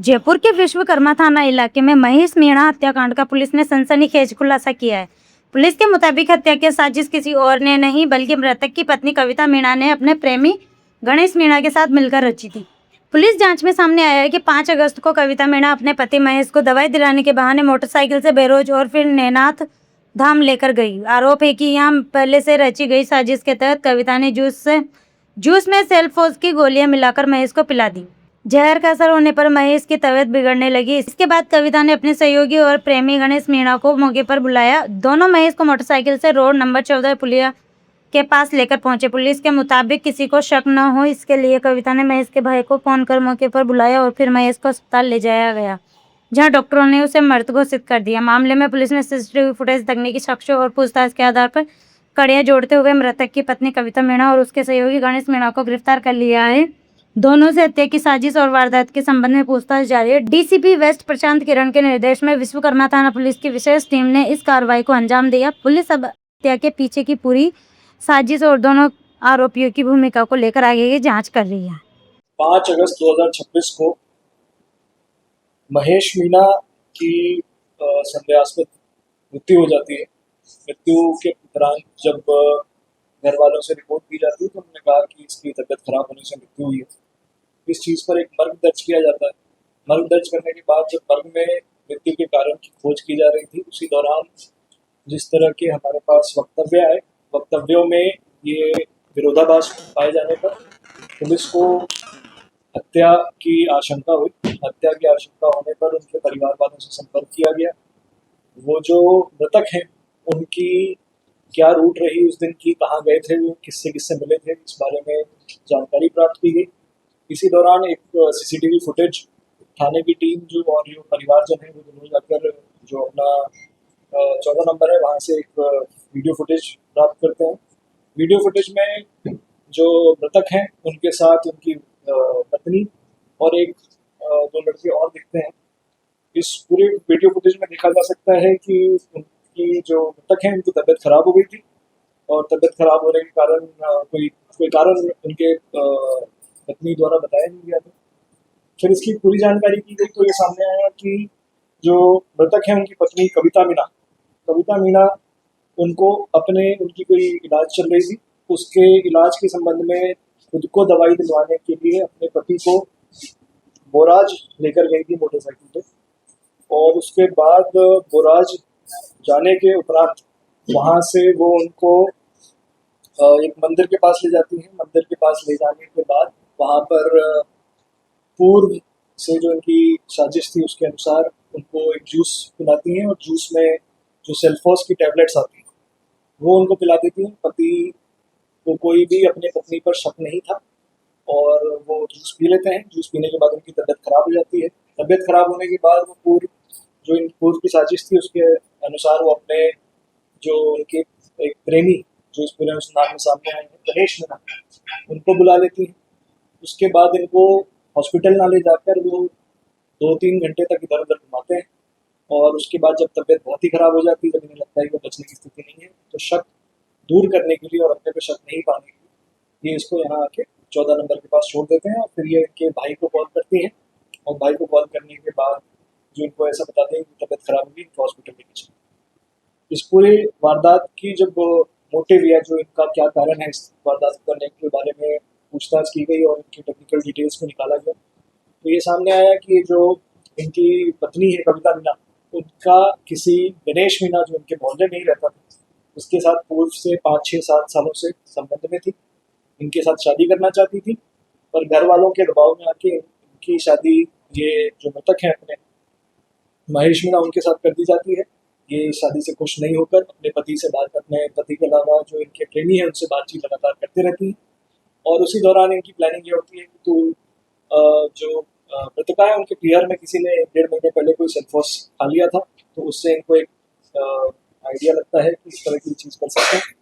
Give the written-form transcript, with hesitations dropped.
जयपुर के विश्वकर्मा थाना इलाके में महेश मीणा हत्याकांड का पुलिस ने सनसनीखेज खुलासा किया है। पुलिस के मुताबिक हत्या की साजिश किसी और ने नहीं बल्कि मृतक की पत्नी कविता मीणा ने अपने प्रेमी गणेश मीणा के साथ मिलकर रची थी। पुलिस जांच में सामने आया है कि 5 अगस्त को कविता मीणा अपने पति महेश को दवाई दिलाने के बहाने मोटरसाइकिल से बेरोज और फिर नैनाथ धाम लेकर गई। आरोप है कि यहाँ पहले से रची गई साजिश के तहत कविता ने जूस में सेल्फोज की गोलियां मिलाकर महेश को पिला दी। जहर का असर होने पर महेश की तबीयत बिगड़ने लगी। इसके बाद कविता ने अपने सहयोगी और प्रेमी गणेश मीणा को मौके पर बुलाया। दोनों महेश को मोटरसाइकिल से रोड नंबर 14 पुलिया के पास लेकर पहुंचे। पुलिस के मुताबिक किसी को शक न हो इसके लिए कविता ने महेश के भाई को फोन कर मौके पर बुलाया और फिर महेश को अस्पताल ले जाया गया, जहां डॉक्टरों ने उसे मृत घोषित कर दिया। मामले में पुलिस ने सीसीटीवी फुटेज, तकनीकी साक्ष्यों और पूछताछ के आधार पर कड़ियां जोड़ते हुए मृतक की पत्नी कविता मीणा और उसके सहयोगी गणेश मीणा को गिरफ्तार कर लिया है। दोनों से हत्या की साजिश और वारदात के संबंध में पूछताछ जारी है। डीसीपी वेस्ट प्रशांत किरण के निर्देश में विश्वकर्मा थाना पुलिस की विशेष टीम ने इस कार्रवाई को अंजाम दिया। पुलिस अब हत्या के पीछे की पूरी साजिश और दोनों आरोपियों की भूमिका को लेकर आगे की जांच कर रही है। 5 अगस्त 2026 को महेश मीणा की संदेहास्पद मृत्यु हो जाती है। मृत्यु के दौरान जब घर वालों से रिपोर्ट की जाती है तो उन्होंने कहा कि इसकी तबीयत खराब होने से मृत्यु हुई है। इस चीज़ पर एक मर्ग दर्ज किया जाता है। मर्ग दर्ज करने के बाद जब मर्ग में मृत्यु के कारण की खोज की जा रही थी, उसी दौरान जिस तरह के हमारे पास वक्तव्य आए, वक्तव्यों में ये विरोधाभास पाए जाने पर पुलिस को हत्या की आशंका हुई। हत्या की आशंका होने पर उनके परिवार वालों से संपर्क किया गया। वो जो मृतक हैं उनकी क्या रूट रही उस दिन की, कहाँ गए थे, वो किससे किससे मिले थे, इस बारे में जानकारी प्राप्त की गई। इसी दौरान एक सीसीटीवी फुटेज थाने की टीम जो और जो परिवारजन है वो दोनों जाकर जो अपना 14 नंबर है वहाँ से एक वीडियो फुटेज प्राप्त करते हैं। वीडियो फुटेज में जो मृतक हैं उनके साथ उनकी पत्नी और एक 2 लड़के और दिखते हैं। इस पूरे वीडियो फुटेज में देखा जा सकता है कि उनकी जो मृतक हैं उनकी तबीयत खराब हो गई थी और तबीयत खराब होने के कारण कोई कारण उनके पत्नी द्वारा बताया नहीं गया था। फिर इसकी पूरी जानकारी की गई तो ये सामने आया कि जो मृतक हैं उनकी पत्नी कविता मीणा उनकी कोई इलाज चल रही थी। उसके इलाज के संबंध में खुद को दवाई दिलवाने के लिए अपने पति को बोराज लेकर गई थी मोटरसाइकिल पे, और उसके बाद बोराज जाने के उपरांत वहाँ से वो उनको एक मंदिर के पास ले जाती हैं। मंदिर के पास ले जाने के बाद वहाँ पर पूर्व से जो उनकी साजिश थी उसके अनुसार उनको एक जूस पिलाती हैं और जूस में जो सेल्फोस की टैबलेट्स आती हैं वो उनको पिला देती हैं। पति को कोई भी अपने पत्नी पर शक नहीं था और वो जूस पी लेते हैं। जूस पीने के बाद उनकी तबीयत खराब हो जाती है। तबीयत खराब होने के बाद वो पूर्व की साजिश थी उसके अनुसार वो अपने जो उनके एक प्रेमी जो इस पूरे अनुसंधान में सामने आए हैं गणेश मीणा, उनको बुला लेती हैं। उसके बाद इनको हॉस्पिटल ना ले जाकर वो 2-3 घंटे तक इधर उधर घुमाते हैं और उसके बाद जब तबीयत बहुत ही खराब हो जाती है, जब इन्हें लगता है कि वो बचने की स्थिति नहीं है, तो शक दूर करने के लिए और अपने पे शक नहीं पाने के लिए ये इसको यहाँ आके 14 नंबर के पास छोड़ देते हैं और फिर ये इनके भाई को कॉल करती हैं और भाई को कॉल करने के बाद जो इनको ऐसा बताते हैं कि तबीयत खराब होगी, इनको हॉस्पिटल लेके चले। इस पूरे वारदात की जब मोटिव या जो इनका क्या कारण है इस वारदात करने के बारे में पूछताछ की गई और इनकी टेक्निकल डिटेल्स को निकाला गया तो ये सामने आया कि जो इनकी पत्नी है कविता मीणा, उनका किसी गणेश मीणा जो इनके मोहल्ले में ही रहता था उसके साथ पूर्व से 5-6-7 सालों से संबंध में थी। इनके साथ शादी करना चाहती थी पर घर वालों के दबाव में आके इनकी शादी ये जो मृतक हैं अपने महेश मीणा उनके साथ कर दी जाती है। ये शादी से खुश नहीं होकर अपने पति के अलावा जो इनके प्रेमी हैं उनसे बातचीत लगातार करते रहती हैं और उसी दौरान इनकी प्लानिंग ये होती है कि जो मृतका है उनके पीआर में किसी ने 1-1.5 महीने पहले कोई सेल्फोस खा लिया था, तो उससे इनको एक आइडिया लगता है कि इस तरह की चीज़ कर सकते हैं।